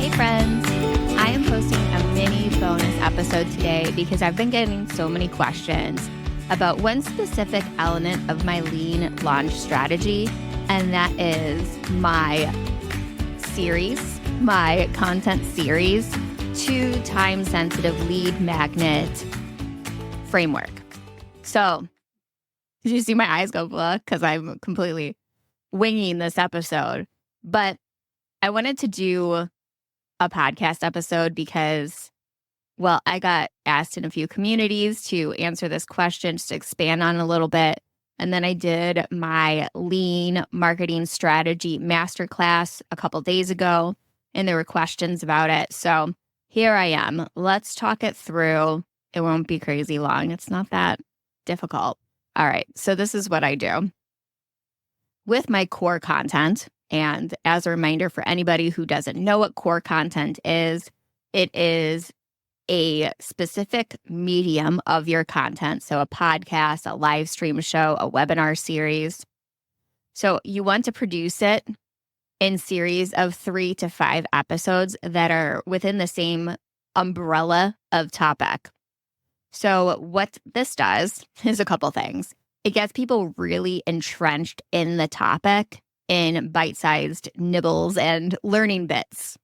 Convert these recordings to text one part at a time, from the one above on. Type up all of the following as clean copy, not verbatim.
Hey friends, I am posting a mini bonus episode today because I've been getting so many questions about one specific element of my lean launch strategy, and that is my content series to time-sensitive lead magnet framework. So, did you see my eyes go blah? Because I'm completely winging this episode. But I wanted to do a podcast episode because, well, I got asked in a few communities to answer this question, just to expand on it a little bit. And then I did my lean marketing strategy masterclass a couple days ago, and there were questions about it. So here I am. Let's talk it through. It won't be crazy long. It's not that difficult. All right. So this is what I do with my core content. And as a reminder for anybody who doesn't know what core content is, it is a specific medium of your content. So a podcast, a live stream show, a webinar series. So you want to produce it in series of 3 to 5 episodes that are within the same umbrella of topic. So what this does is a couple things. It gets people really entrenched in the topic in bite-sized nibbles and learning bits.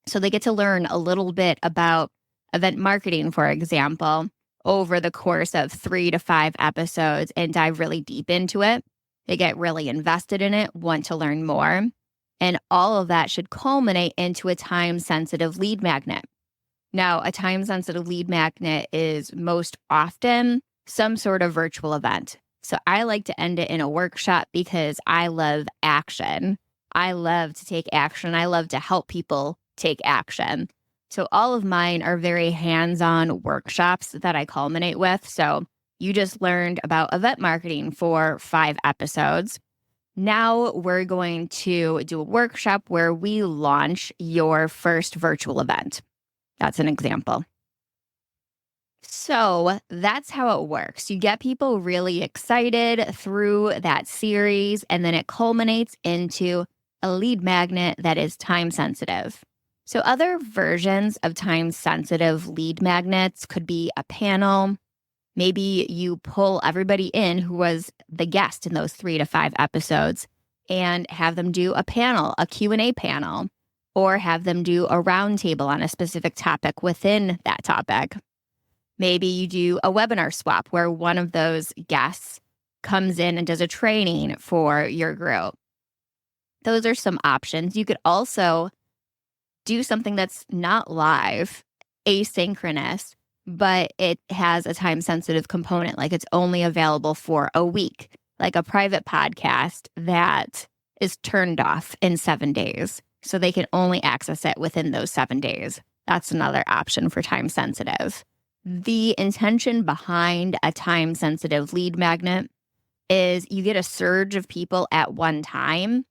So they get to learn a little bit about event marketing, for example, over the course of 3 to 5 episodes and dive really deep into it. They get really invested in it, want to learn more. And all of that should culminate into a time-sensitive lead magnet. Now, a time-sensitive lead magnet is most often some sort of virtual event. So I like to end it in a workshop because I love action. I love to take action. I love to help people take action. So all of mine are very hands-on workshops that I culminate with. So you just learned about event marketing for 5 episodes. Now we're going to do a workshop where we launch your first virtual event. That's an example. So that's how it works. You get people really excited through that series, and then it culminates into a lead magnet that is time sensitive. So other versions of time sensitive lead magnets could be a panel. Maybe you pull everybody in who was the guest in those 3 to 5 episodes and have them do a panel, a Q&A panel, or have them do a roundtable on a specific topic within that topic. Maybe you do a webinar swap where one of those guests comes in and does a training for your group. Those are some options. You could also do something that's not live, asynchronous, but it has a time-sensitive component, like it's only available for a week, like a private podcast that is turned off in 7 days. So they can only access it within those 7 days. That's another option for time-sensitive. The intention behind a time-sensitive lead magnet is you get a surge of people at one time,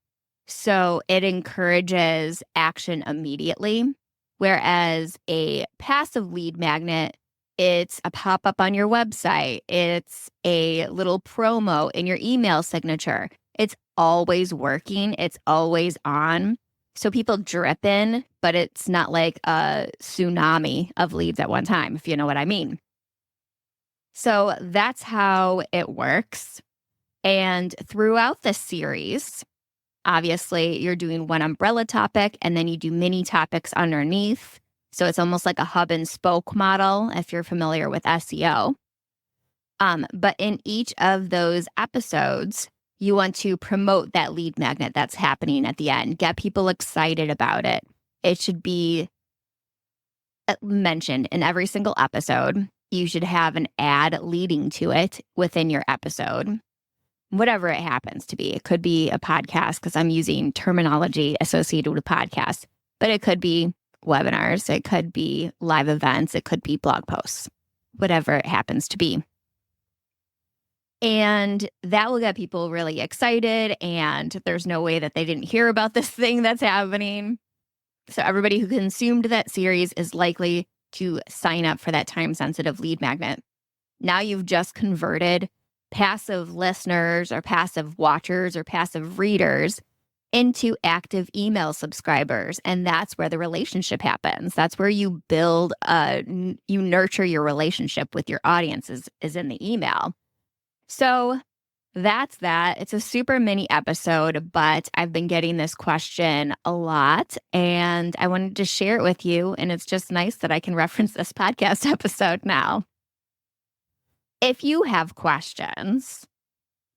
so it encourages action immediately, whereas a passive lead magnet, it's a pop-up on your website, it's a little promo in your email signature. It's always working, it's always on. So people drip in, but it's not like a tsunami of leads at one time, if you know what I mean. So that's how it works. And throughout the series, obviously, you're doing one umbrella topic, and then you do mini topics underneath. So it's almost like a hub and spoke model, if you're familiar with SEO. But in each of those episodes, you want to promote that lead magnet that's happening at the end. Get people excited about it. It should be mentioned in every single episode. You should have an ad leading to it within your episode, whatever it happens to be. It could be a podcast because I'm using terminology associated with podcasts, but it could be webinars. It could be live events. It could be blog posts, whatever it happens to be. And that will get people really excited, and there's no way that they didn't hear about this thing that's happening. So everybody who consumed that series is likely to sign up for that time-sensitive lead magnet. Now you've just converted passive listeners or passive watchers or passive readers into active email subscribers. And that's where the relationship happens. That's where you build, you nurture your relationship with your audience is in the email. So that's that. It's a super mini episode, but I've been getting this question a lot and I wanted to share it with you. And it's just nice that I can reference this podcast episode now. If you have questions,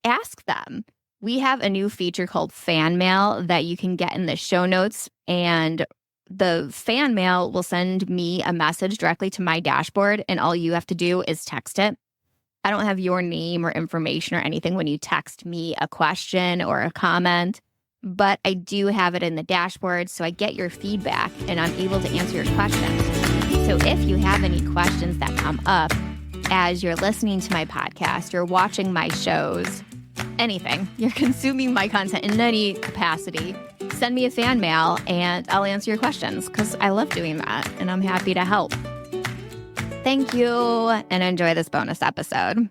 ask them. We have a new feature called fan mail that you can get in the show notes, and the fan mail will send me a message directly to my dashboard, and all you have to do is text it. I don't have your name or information or anything when you text me a question or a comment, but I do have it in the dashboard, so I get your feedback and I'm able to answer your questions. So if you have any questions that come up as you're listening to my podcast, you're watching my shows, anything, you're consuming my content in any capacity, send me a fan mail and I'll answer your questions because I love doing that and I'm happy to help. Thank you and enjoy this bonus episode.